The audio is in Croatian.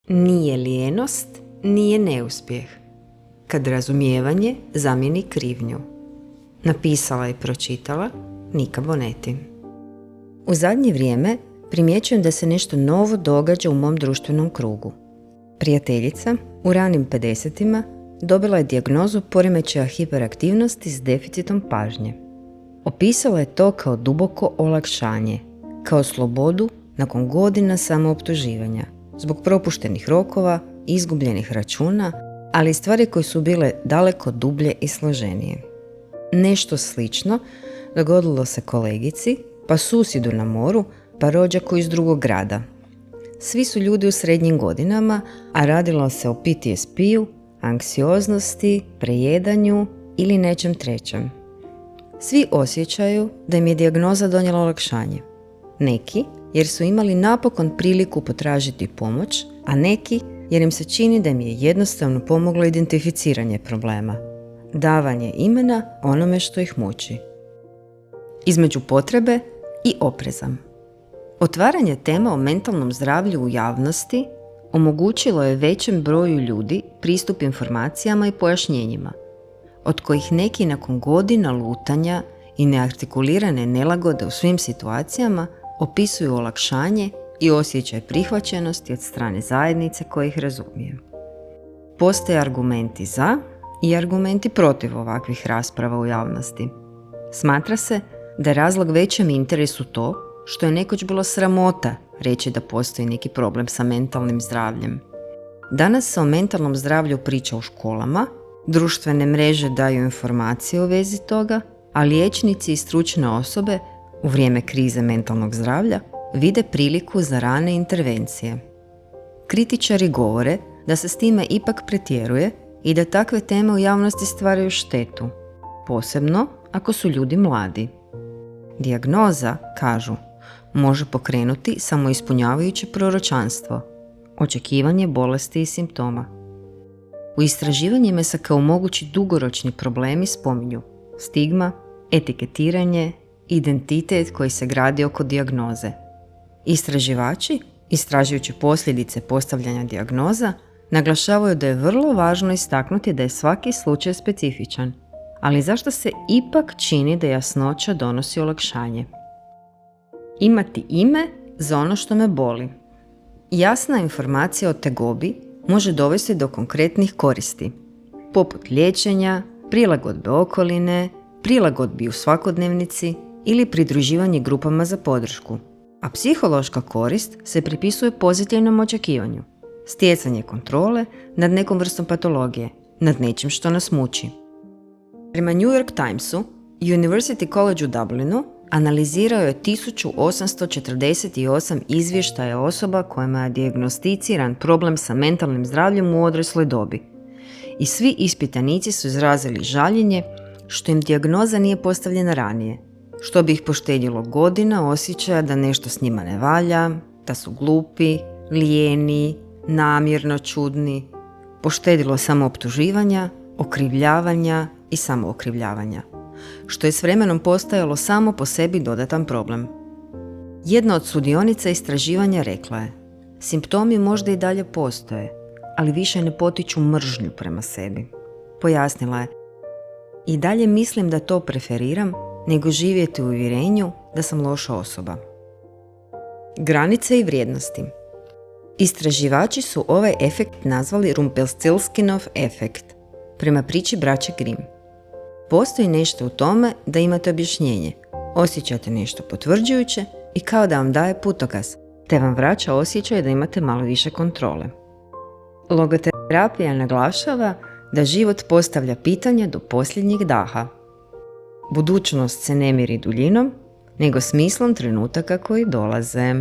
Nije lijenost, nije neuspjeh. Kad razumijevanje zamijeni krivnju. Napisala i pročitala Nika Boneti. U zadnje vrijeme primjećujem da se nešto novo događa u mom društvenom krugu. Prijateljica u ranim 50-ima dobila je dijagnozu poremećaja hiperaktivnosti s deficitom pažnje. Opisala je to kao duboko olakšanje, kao slobodu nakon godina samooptuživanja, zbog propuštenih rokova, izgubljenih računa, ali i stvari koje su bile daleko dublje i složenije. Nešto slično dogodilo se kolegici, pa susjedu na moru, pa rođaku iz drugog grada. Svi su ljudi u srednjim godinama, a radilo se o PTSP-u, anksioznosti, prejedanju ili nečem trećem. Svi osjećaju da im je dijagnoza donijela olakšanje. Neki jer su imali napokon priliku potražiti pomoć, a neki jer im se čini da im je jednostavno pomoglo identificiranje problema, davanje imena onome što ih muči. Između potrebe i opreza. Otvaranje tema o mentalnom zdravlju u javnosti omogućilo je većem broju ljudi pristup informacijama i pojašnjenjima, od kojih neki nakon godina lutanja i neartikulirane nelagode u svim situacijama opisuju olakšanje i osjećaj prihvaćenosti od strane zajednice koja ih razumije. Postoje argumenti za i argumenti protiv ovakvih rasprava u javnosti. Smatra se da je razlog većem interesu to što je nekoć bilo sramota reći da postoji neki problem sa mentalnim zdravljem. Danas se o mentalnom zdravlju priča u školama, društvene mreže daju informacije u vezi toga, a liječnici i stručne osobe u vrijeme krize mentalnog zdravlja vide priliku za rane intervencije. Kritičari govore da se s time ipak pretjeruje i da takve teme u javnosti stvaraju štetu, posebno ako su ljudi mladi. Dijagnoza, kažu, može pokrenuti samoispunjavajuće proročanstvo, očekivanje bolesti i simptoma. U istraživanjima se kao mogući dugoročni problemi spominju stigma, etiketiranje, identitet koji se gradi oko dijagnoze. Istraživači, istražujući posljedice postavljanja dijagnoza, naglašavaju da je vrlo važno istaknuti da je svaki slučaj specifičan, ali zašto se ipak čini da jasnoća donosi olakšanje? Imati ime za ono što me boli. Jasna informacija o tegobi može dovesti do konkretnih koristi, poput liječenja, prilagodbe okoline, prilagodbi u svakodnevnici ili pridruživanje grupama za podršku. A psihološka korist se pripisuje pozitivnom očekivanju, stjecanje kontrole nad nekom vrstom patologije, nad nečim što nas muči. Prema New York Timesu, University College u Dublinu analizirao je 1848 izvještaja osoba kojima je dijagnosticiran problem sa mentalnim zdravljem u odrasloj dobi. I svi ispitanici su izrazili žaljenje što im dijagnoza nije postavljena ranije, što bi ih poštedjelo godina osjećaja da nešto s njima ne valja, da su glupi, lijeni, namjerno čudni, poštedilo samooptuživanja, okrivljavanja i samookrivljavanja, što je s vremenom postajalo samo po sebi dodatan problem. Jedna od sudionica istraživanja rekla je: simptomi možda i dalje postoje, ali više ne potiču mržnju prema sebi. Pojasnila je: i dalje mislim da to preferiram nego živjeti u uvjerenju da sam loša osoba. Granice i vrijednosti. Istraživači su ovaj efekt nazvali Rumpelstiltskinov efekt, prema priči braće Grimm. Postoji nešto u tome da imate objašnjenje, osjećate nešto potvrđujuće i kao da vam daje putokaz, te vam vraća osjećaj da imate malo više kontrole. Logoterapija naglašava da život postavlja pitanja do posljednjeg daha. Budućnost se ne mjeri duljinom, nego smislom trenutaka koji dolaze.